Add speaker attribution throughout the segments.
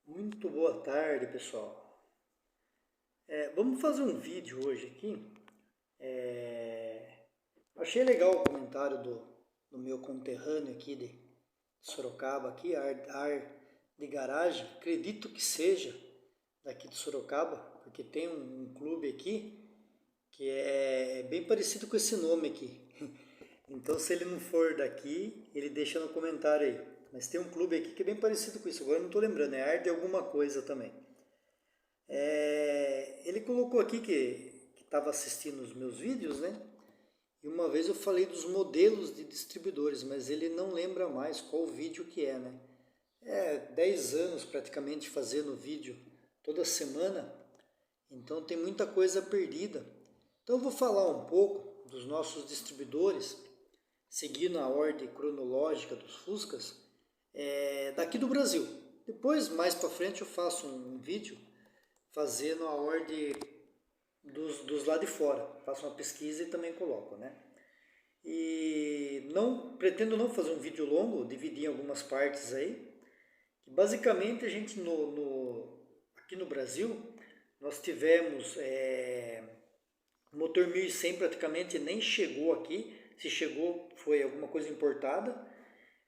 Speaker 1: Muito boa tarde, pessoal. Vamos fazer um vídeo hoje aqui. Achei legal o comentário do meu conterrâneo aqui de Sorocaba, aqui, ar de garagem. Acredito que seja daqui de Sorocaba, porque tem um clube aqui que é bem parecido com esse nome aqui. Então, se ele não for daqui, ele deixa no comentário aí. Mas tem um clube aqui que é bem parecido com isso. Agora eu não estou lembrando, é ar de alguma coisa também. Ele colocou aqui que estava assistindo os meus vídeos, né? E uma vez eu falei dos modelos de distribuidores, mas ele não lembra mais qual vídeo que é, né? 10 anos praticamente fazendo vídeo toda semana, então tem muita coisa perdida. Então eu vou falar um pouco dos nossos distribuidores, seguindo a ordem cronológica dos Fuscas, daqui do Brasil. Depois, mais para frente, eu faço um vídeo fazendo a ordem dos lá de fora. Faço uma pesquisa e também coloco, né? E pretendo não fazer um vídeo longo, dividir em algumas partes aí. Que basicamente a gente aqui no Brasil nós tivemos o motor 1100 praticamente nem chegou aqui. Se chegou foi alguma coisa importada.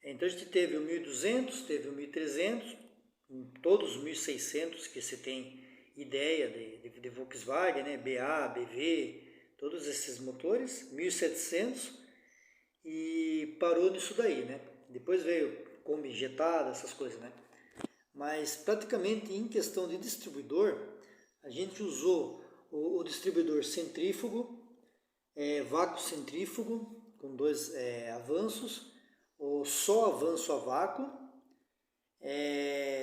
Speaker 1: Então a gente teve o 1200, teve o 1300, todos os 1600 que se tem ideia de Volkswagen, né? BA, BV, todos esses motores, 1700 e parou nisso daí, né? Depois veio Kombi injetada, essas coisas, né? Mas praticamente em questão de distribuidor, a gente usou o distribuidor centrífugo, vácuo centrífugo, com dois avanços, o só avanço a vácuo,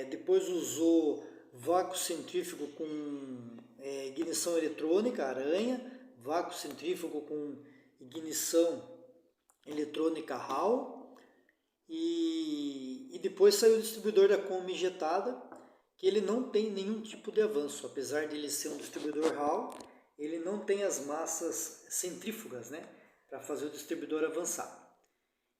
Speaker 1: depois usou vácuo centrífugo com ignição eletrônica, aranha, vácuo centrífugo com ignição eletrônica Hall, e depois saiu o distribuidor da Kombi injetada, que ele não tem nenhum tipo de avanço, apesar de ele ser um distribuidor Hall, ele não tem as massas centrífugas, né, para fazer o distribuidor avançar.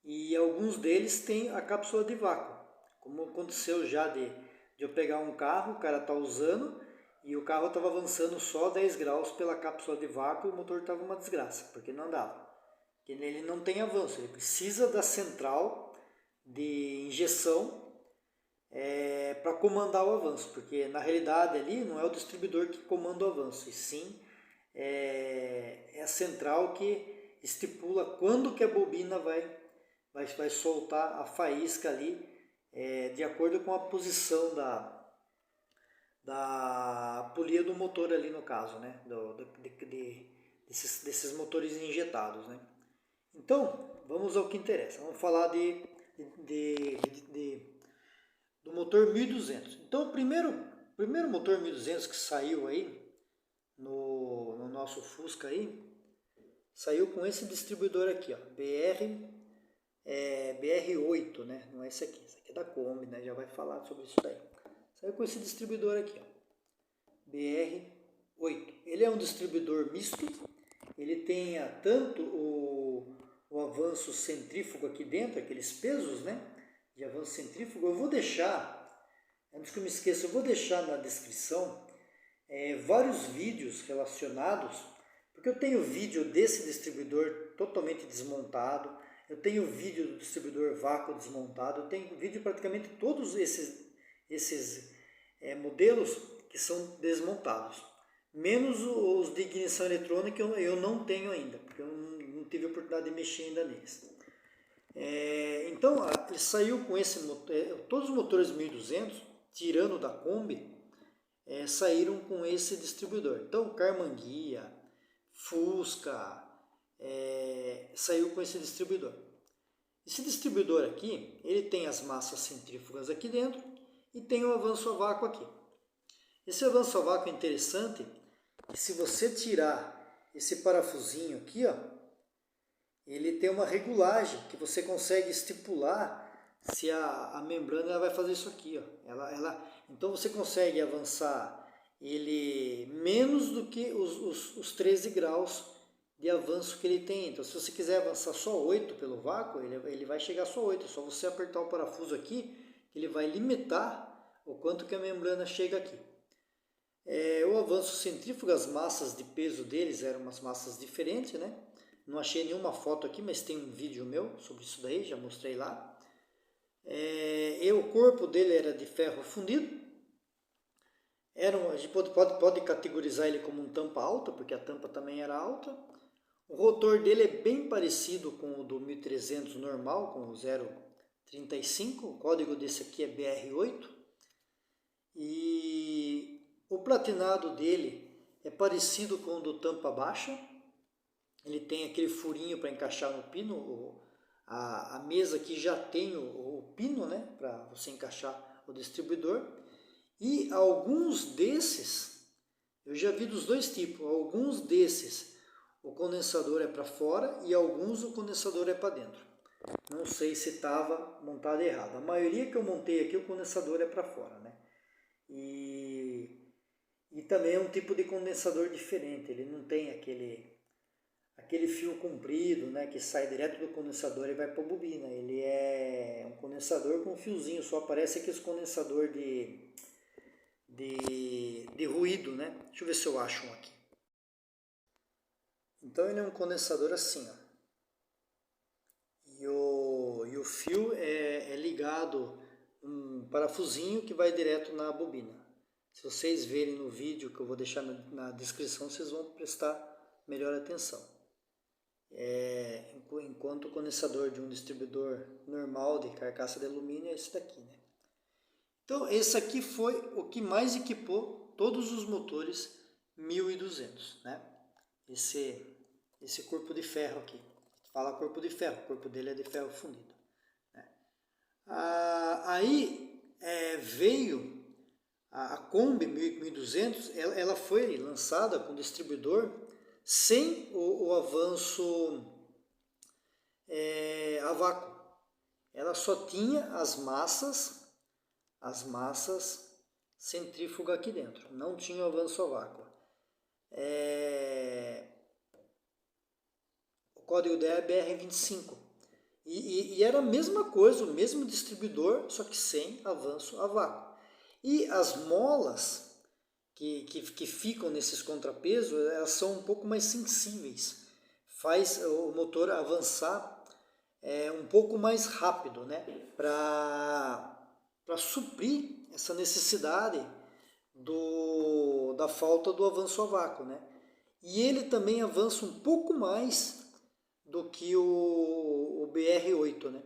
Speaker 1: E alguns deles têm a cápsula de vácuo, como aconteceu já de eu pegar um carro, o cara está usando, e o carro estava avançando só 10 graus pela cápsula de vácuo e o motor estava uma desgraça, porque não andava. Ele não tem avanço, ele precisa da central de injeção para comandar o avanço, porque na realidade ali não é o distribuidor que comanda o avanço, e sim é a central que estipula quando que a bobina vai soltar a faísca ali, de acordo com a posição da polia do motor ali no caso, né? Desses motores injetados, né? Então, vamos ao que interessa. Vamos falar do motor 1200. Então, o primeiro motor 1200 que saiu aí no nosso Fusca aí, saiu com esse distribuidor aqui, ó, BR8, né? Não é esse aqui é da Kombi, né? Já vai falar sobre isso daí. Saiu com esse distribuidor aqui, ó, BR8. Ele é um distribuidor misto, ele tem tanto o avanço centrífugo aqui dentro, aqueles pesos, né, de avanço centrífugo. Eu vou deixar, antes que eu me esqueça, eu vou deixar na descrição vários vídeos relacionados, porque eu tenho vídeo desse distribuidor totalmente desmontado, eu tenho vídeo do distribuidor vácuo desmontado, eu tenho vídeo de praticamente todos esses modelos que são desmontados. Menos os de ignição eletrônica eu não tenho ainda, porque eu não tive a oportunidade de mexer ainda neles. Então, ele saiu com esse motor, todos os motores 1200, tirando da Kombi, saíram com esse distribuidor. Então, Carmanguia, Fusca, saiu com esse distribuidor. Esse distribuidor aqui, ele tem as massas centrífugas aqui dentro e tem o avanço a vácuo aqui. Esse avanço a vácuo é interessante, e se você tirar esse parafusinho aqui, ó, ele tem uma regulagem que você consegue estipular se a membrana ela vai fazer isso aqui, ó. Então você consegue avançar ele menos do que os 13 graus de avanço que ele tem. Então se você quiser avançar só 8 pelo vácuo, ele vai chegar só 8. É só você apertar o parafuso aqui, que ele vai limitar o quanto que a membrana chega aqui. O avanço centrífugo, as massas de peso deles eram umas massas diferentes, né? Não achei nenhuma foto aqui, mas tem um vídeo meu sobre isso daí, já mostrei lá. O corpo dele era de ferro fundido. A gente pode categorizar ele como um tampa alta, porque a tampa também era alta. O rotor dele é bem parecido com o do 1300 normal, com o 0,35. O código desse aqui é BR8. E o platinado dele é parecido com o do tampa baixa. Ele tem aquele furinho para encaixar no pino. A mesa aqui já tem o pino, né, para você encaixar o distribuidor. E alguns desses, eu já vi dos dois tipos, alguns desses o condensador é para fora e alguns o condensador é para dentro. Não sei se estava montado errado. A maioria que eu montei aqui, o condensador é para fora, né? E também é um tipo de condensador diferente, ele não tem aquele fio comprido, né, que sai direto do condensador e vai para a bobina. Ele é um condensador com um fiozinho, só aparece aquele condensador de ruído, né? Deixa eu ver se eu acho um aqui. Então ele é um condensador assim, ó. E o fio é ligado um parafusinho que vai direto na bobina. Se vocês verem no vídeo que eu vou deixar na descrição, vocês vão prestar melhor atenção. Enquanto o condensador de um distribuidor normal de carcaça de alumínio é esse daqui, né? Então esse aqui foi o que mais equipou todos os motores 1200, né? Esse corpo de ferro aqui. Fala corpo de ferro, o corpo dele é de ferro fundido, né? Aí veio a Kombi 1200, ela foi lançada com distribuidor sem o avanço a vácuo. Ela só tinha as massas centrífugas aqui dentro, não tinha o avanço a vácuo. O código dela é BR25. E era a mesma coisa, o mesmo distribuidor, só que sem avanço a vácuo. E as molas que ficam nesses contrapesos, elas são um pouco mais sensíveis. Faz o motor avançar um pouco mais rápido, né? Para suprir essa necessidade da falta do avanço a vácuo, né? E ele também avança um pouco mais do que o BR8, né?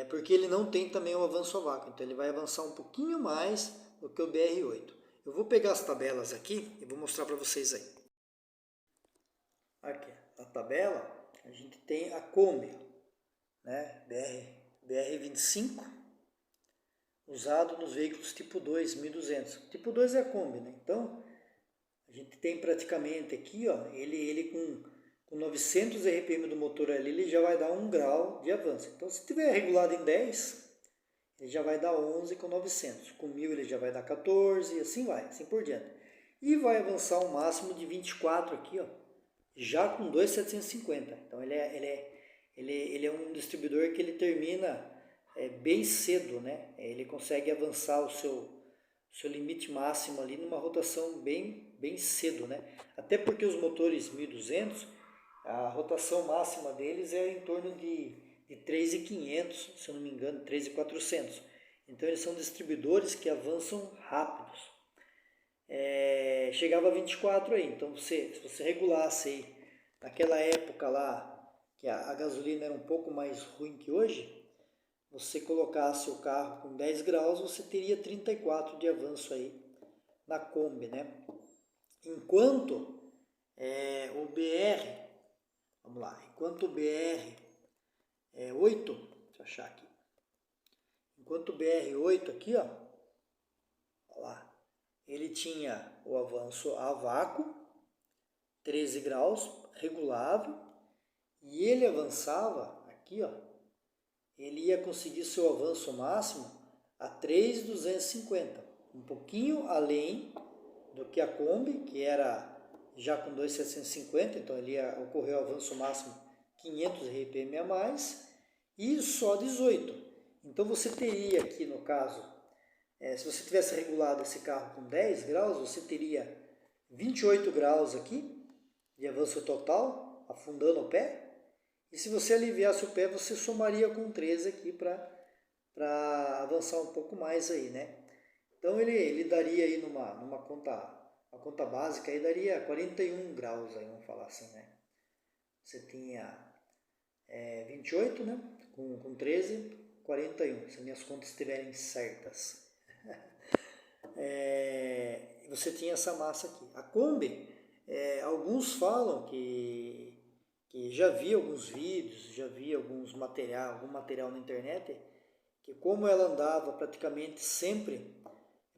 Speaker 1: Porque ele não tem também o avanço a vácuo, então ele vai avançar um pouquinho mais do que o BR8. Eu vou pegar as tabelas aqui e vou mostrar para vocês aí. Aqui, a tabela, a gente tem a Kombi, né? BR25, usado nos veículos tipo 2, 1200. Tipo 2 é a Kombi, né? Então, a gente tem praticamente aqui, ó, ele com 900 RPM do motor ali, ele já vai dar 1 grau de avanço. Então, se tiver regulado em 10, ele já vai dar 11 com 900. Com 1000 ele já vai dar 14 e assim vai, assim por diante. E vai avançar um máximo de 24 aqui, ó, já com 2.750. Então, ele é um distribuidor que ele termina bem cedo, né? Ele consegue avançar o seu limite máximo ali numa rotação bem cedo, né? Até porque os motores 1200, a rotação máxima deles é em torno de 3.500, se eu não me engano, 3.400. Então eles são distribuidores que avançam rápidos. Chegava a 24 aí, então se você regulasse aí, naquela época lá, que a gasolina era um pouco mais ruim que hoje, você colocasse o carro com 10 graus, você teria 34 de avanço aí na Kombi, né? Enquanto o BR, vamos lá, enquanto o BR 8, deixa eu achar aqui, enquanto o BR8 aqui, ó lá, ele tinha o avanço a vácuo, 13 graus, regulável, e ele avançava aqui, ó, ele ia conseguir seu avanço máximo a 3.250, um pouquinho além do que a Kombi, que era já com 2.750, então ele ia ocorrer o avanço máximo 500 RPM a mais, e só 18. Então você teria aqui, no caso, Se você tivesse regulado esse carro com 10 graus, você teria 28 graus aqui de avanço total, afundando o pé. E se você aliviasse o pé, você somaria com 13 aqui para avançar um pouco mais aí, né? Então ele daria aí numa conta básica, aí daria 41 graus, aí, vamos falar assim, né? Você tinha 28, né? Com 13, 41, se minhas contas estiverem certas. Você tinha essa massa aqui. A Kombi, alguns falam que já vi alguns vídeos, já vi algum material na internet, que como ela andava praticamente sempre,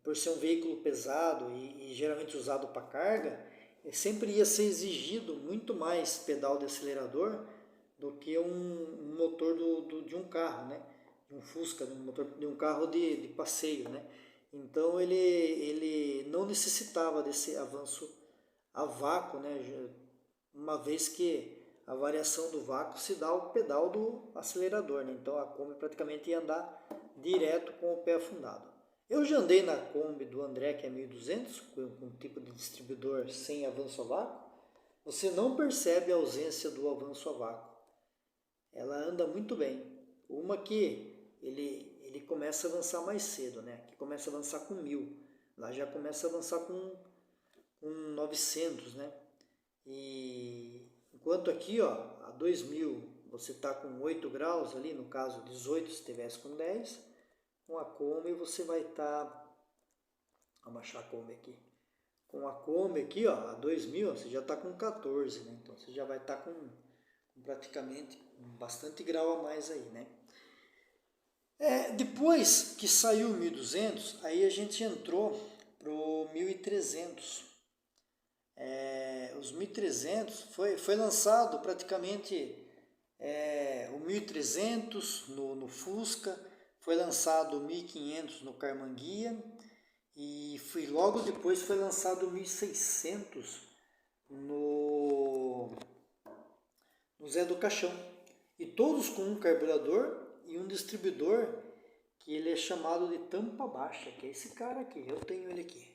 Speaker 1: por ser um veículo pesado e geralmente usado para carga, sempre ia ser exigido muito mais pedal de acelerador do que um motor de um carro, né? De um Fusca, de um carro de passeio, né? Então ele não necessitava desse avanço a vácuo, né? Uma vez que a variação do vácuo se dá ao pedal do acelerador, né? Então a Kombi praticamente ia andar direto com o pé afundado. Eu já andei na Kombi do André, que é 1200, com um tipo de distribuidor sem avanço a vácuo. Você não percebe a ausência do avanço a vácuo. Ela anda muito bem. Uma que ele começa a avançar mais cedo, né? Que começa a avançar com 1000. Lá já começa a avançar com 900, né? E enquanto aqui, ó, a 2000 você está com 8 graus ali, no caso 18 se estivesse com 10, com a Kombi você vai estar, vamos achar a Kombi aqui, com a Kombi aqui, ó, a 2000 você já está com 14, né? Então você já vai estar com praticamente bastante grau a mais aí, né? Depois que saiu o 1200, aí a gente entrou pro 1300. Os 1300 foi lançado praticamente o 1300 no Fusca, foi lançado o 1500 no Carmanguia e logo depois foi lançado o 1600 no Zé do Caixão. E todos com um carburador e um distribuidor que ele é chamado de tampa baixa, que é esse cara aqui, eu tenho ele aqui.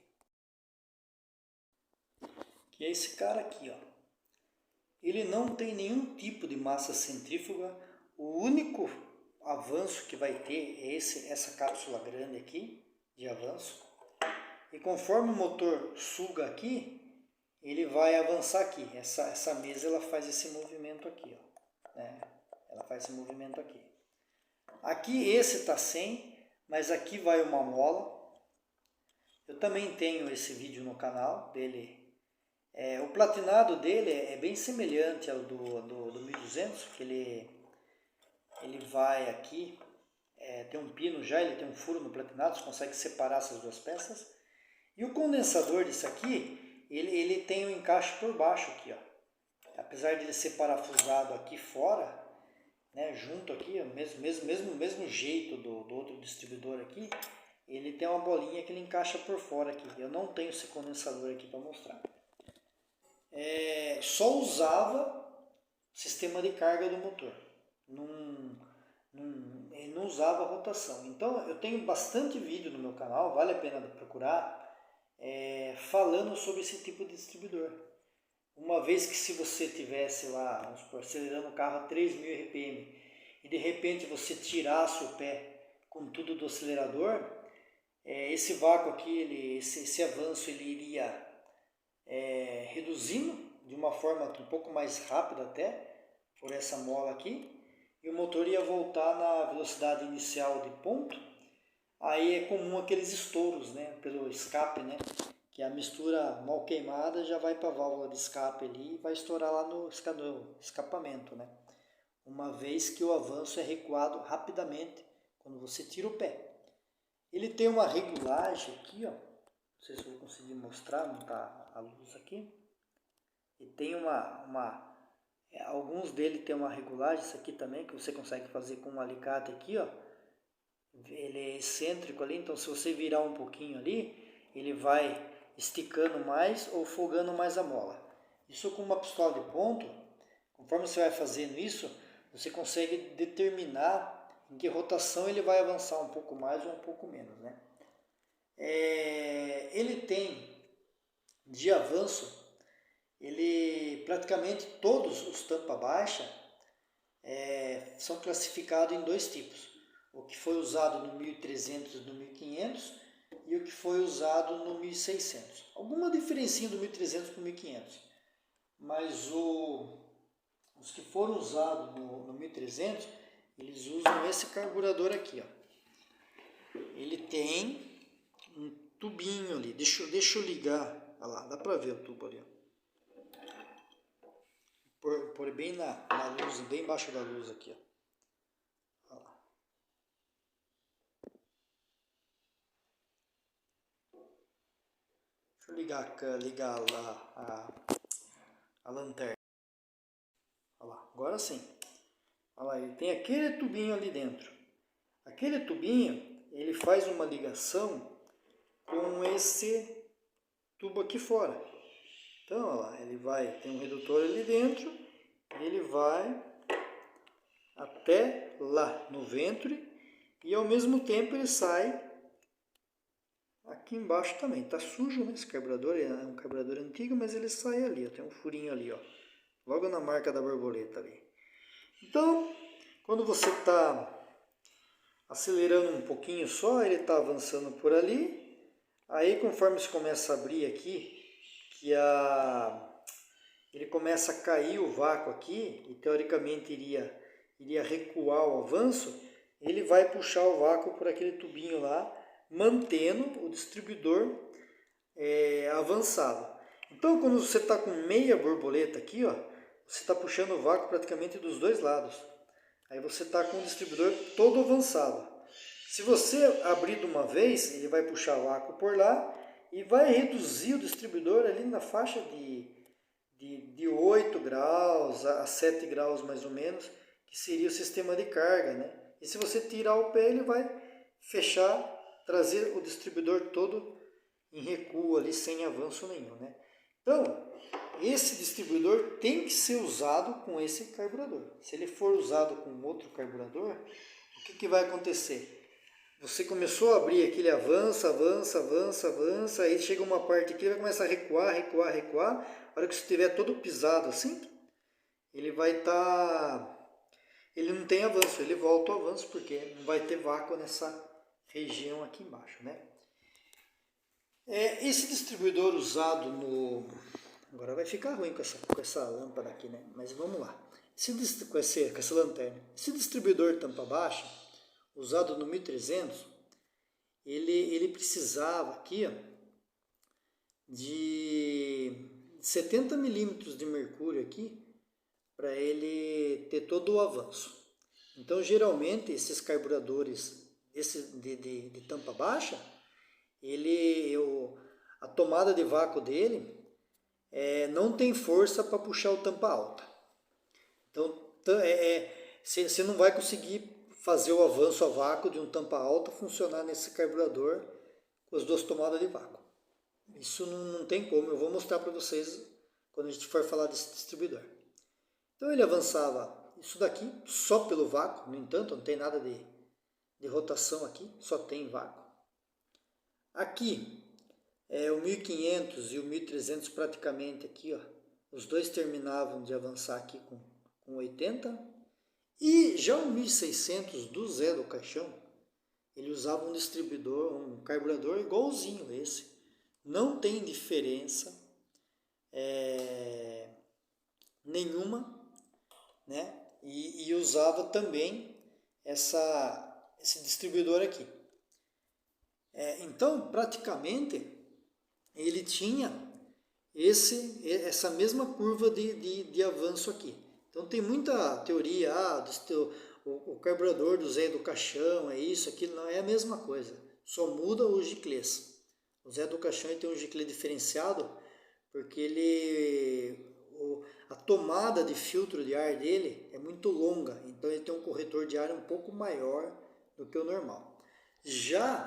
Speaker 1: Que é esse cara aqui, ó. Ele não tem nenhum tipo de massa centrífuga, o único avanço que vai ter é essa cápsula grande aqui, de avanço. E conforme o motor suga aqui, ele vai avançar aqui. Essa mesa ela faz esse movimento aqui, ó, né? Ela faz esse movimento aqui. Aqui esse está sem, mas aqui vai uma mola. Eu também tenho esse vídeo no canal dele. O platinado dele é bem semelhante ao do 1200, que ele vai aqui, tem um pino já, ele tem um furo no platinado, você consegue separar essas duas peças. E o condensador disso aqui, ele tem um encaixe por baixo aqui, ó. Apesar de ele ser parafusado aqui fora, né, junto aqui, mesmo jeito do outro distribuidor aqui, ele tem uma bolinha que ele encaixa por fora aqui. Eu não tenho esse condensador aqui para mostrar. Só usava sistema de carga do motor, ele não usava rotação. Então eu tenho bastante vídeo no meu canal, vale a pena procurar, falando sobre esse tipo de distribuidor. Uma vez que se você tivesse lá, vamos supor, acelerando o carro a 3.000 RPM e de repente você tirasse o pé com tudo do acelerador, esse vácuo aqui, esse avanço ele iria reduzindo de uma forma um pouco mais rápida até, por essa mola aqui, e o motor ia voltar na velocidade inicial de ponto. Aí é comum aqueles estouros, né, pelo escape, né, que a mistura mal queimada já vai para a válvula de escape ali e vai estourar lá no escapamento, né, uma vez que o avanço é recuado rapidamente quando você tira o pé. Ele tem uma regulagem aqui, ó, não sei se eu vou conseguir mostrar, não está a luz aqui. E tem alguns dele tem uma regulagem, isso aqui também, que você consegue fazer com um alicate aqui, ó. Ele é excêntrico ali, então se você virar um pouquinho ali, ele vai esticando mais ou folgando mais a mola. Isso com uma pistola de ponto, conforme você vai fazendo isso, você consegue determinar em que rotação ele vai avançar um pouco mais ou um pouco menos, né? ele tem de avanço, ele praticamente todos os tampa baixa são classificados em dois tipos. O que foi usado no 1300 e no 1500 e o que foi usado no 1600. Alguma diferença do 1300 para o 1500, mas os que foram usados no 1300, eles usam esse carburador aqui, ó. Ele tem um tubinho ali, deixa eu ligar, olha lá, dá para ver o tubo ali, ó. Pôr bem na luz, bem embaixo da luz aqui, ó. Olha lá. Deixa eu ligar lá a lanterna. Olha lá, agora sim. Olha lá, ele tem aquele tubinho ali dentro. Aquele tubinho, ele faz uma ligação com esse tubo aqui fora. Então, olha lá, ele tem um redutor ali dentro, ele vai até lá no ventre e ao mesmo tempo ele sai aqui embaixo também. Tá sujo, né? Esse carburador é um carburador antigo, mas ele sai ali, ó, tem um furinho ali, ó, logo na marca da borboleta ali. Então, quando você está acelerando um pouquinho só, ele está avançando por ali. Aí, conforme você começa a abrir aqui, ele começa a cair o vácuo aqui, e teoricamente iria recuar o avanço, ele vai puxar o vácuo por aquele tubinho lá, mantendo o distribuidor avançado. Então, quando você está com meia borboleta aqui, ó, você está puxando o vácuo praticamente dos dois lados. Aí você está com o distribuidor todo avançado. Se você abrir de uma vez, ele vai puxar o vácuo por lá e vai reduzir o distribuidor ali na faixa de 8 graus a 7 graus mais ou menos, que seria o sistema de carga, né? E se você tirar o pé, ele vai fechar, trazer o distribuidor todo em recuo ali, sem avanço nenhum, né? Então, esse distribuidor tem que ser usado com esse carburador. Se ele for usado com outro carburador, o que vai acontecer? Você começou a abrir aqui, ele avança, aí chega uma parte aqui, ele vai começar a recuar. A hora que você estiver todo pisado assim, ele vai estar... Ele não tem avanço, ele volta ao avanço, porque não vai ter vácuo nessa região aqui embaixo, né? Esse distribuidor usado no... Agora vai ficar ruim com essa lâmpada aqui, né? Mas vamos lá. Com essa lanterna. Esse distribuidor tampa baixa, usado no 1300, ele precisava aqui, ó, de 70 milímetros de mercúrio aqui, para ele ter todo o avanço. Então, geralmente, esses carburadores de tampa baixa, a tomada de vácuo dele não tem força para puxar o tampa alta. Então, você não vai conseguir fazer o avanço a vácuo de um tampa alta funcionar nesse carburador com as duas tomadas de vácuo. Isso não tem como, eu vou mostrar para vocês quando a gente for falar desse distribuidor. Então ele avançava isso daqui só pelo vácuo, no entanto não tem nada de rotação aqui, só tem vácuo. Aqui o 1500 e o 1300 praticamente aqui, ó, os dois terminavam de avançar aqui com 80. E já o 1600 do Zé do Caixão, ele usava um distribuidor, um carburador igualzinho esse. Não tem diferença nenhuma, né? E usava também esse distribuidor aqui. Então, praticamente, ele tinha essa mesma curva de avanço aqui. Então tem muita teoria, o carburador do Zé do Caixão é isso, aquilo, não é a mesma coisa, só muda os giclês. O Zé do Caixão tem um giclê diferenciado, porque a tomada de filtro de ar dele é muito longa, então ele tem um corretor de ar um pouco maior do que o normal. Já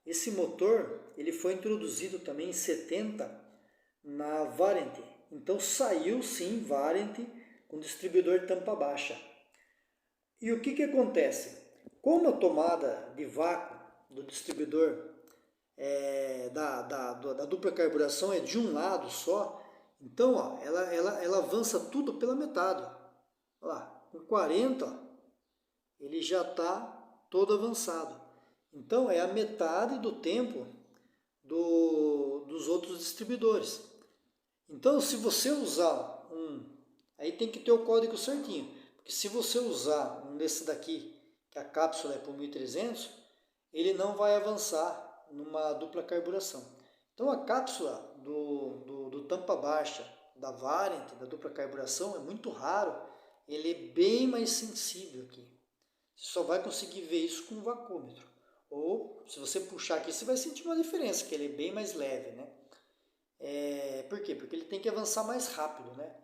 Speaker 1: esse motor, ele foi introduzido também em 70 na Variant, então saiu sim Variant com distribuidor tampa baixa. E o que acontece? Como a tomada de vácuo do distribuidor da dupla carburação é de um lado só, então ó, ela avança tudo pela metade. Olha lá, com 40, ó, ele já está todo avançado. Então é a metade do tempo dos outros distribuidores. Então se você usar aí tem que ter o código certinho, porque se você usar um desse daqui, que a cápsula é por 1300, ele não vai avançar numa dupla carburação. Então a cápsula do tampa baixa, da Variant, da dupla carburação, é muito raro, ele é bem mais sensível aqui. Você só vai conseguir ver isso com um vacômetro. Ou se você puxar aqui, você vai sentir uma diferença, que ele é bem mais leve, né? Por quê? Porque ele tem que avançar mais rápido, né?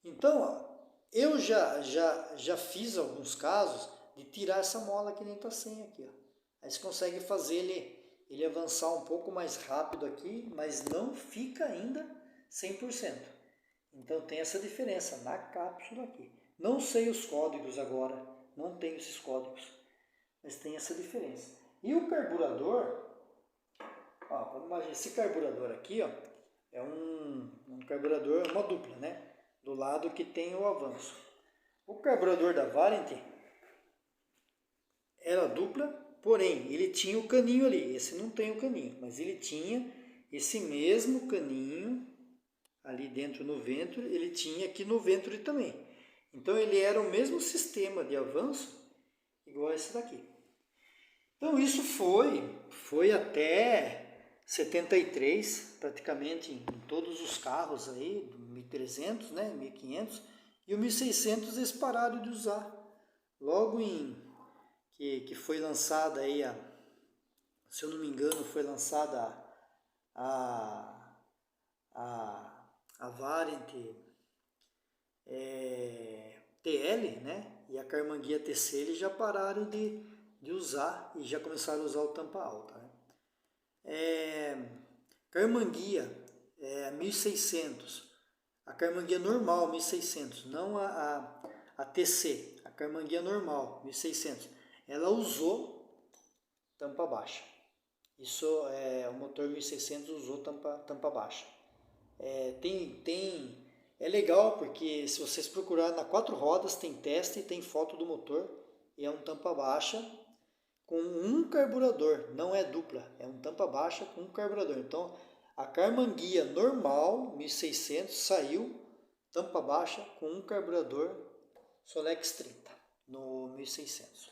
Speaker 1: Então, ó, eu já fiz alguns casos de tirar essa mola que nem está sem aqui, ó. Aí você consegue fazer ele avançar um pouco mais rápido aqui, mas não fica ainda 100%. Então tem essa diferença na cápsula aqui. Não sei os códigos agora, não tenho esses códigos, mas tem essa diferença. E o carburador, ó, vamos imaginar, esse carburador aqui, ó, é um carburador, uma dupla, né? Do lado que tem o avanço. O carburador da Variant era dupla, porém ele tinha o caninho ali. Esse não tem o caninho, mas ele tinha esse mesmo caninho ali dentro no ventre, ele tinha aqui no ventre também. Então ele era o mesmo sistema de avanço igual esse daqui. Então isso foi até 73, praticamente em todos os carros aí, 1300, né, 1500, e o 1600 eles pararam de usar. Logo que foi lançada aí, se eu não me engano, foi lançada a Variant TL, né, e a Karmann Ghia TC, eles já pararam de usar e já começaram a usar o tampa alta, né? Karmann Ghia 1600, a Karmann Ghia normal 1600, não a TC, a Karmann Ghia normal 1600, ela usou tampa baixa. Isso o motor 1600 usou tampa baixa. É legal porque se vocês procurar na 4 rodas tem teste e tem foto do motor, e é um tampa baixa com um carburador, não é dupla, é um tampa baixa com um carburador. Então a Karmann Ghia normal 1600 saiu tampa baixa com um carburador Solex 30 no 1600.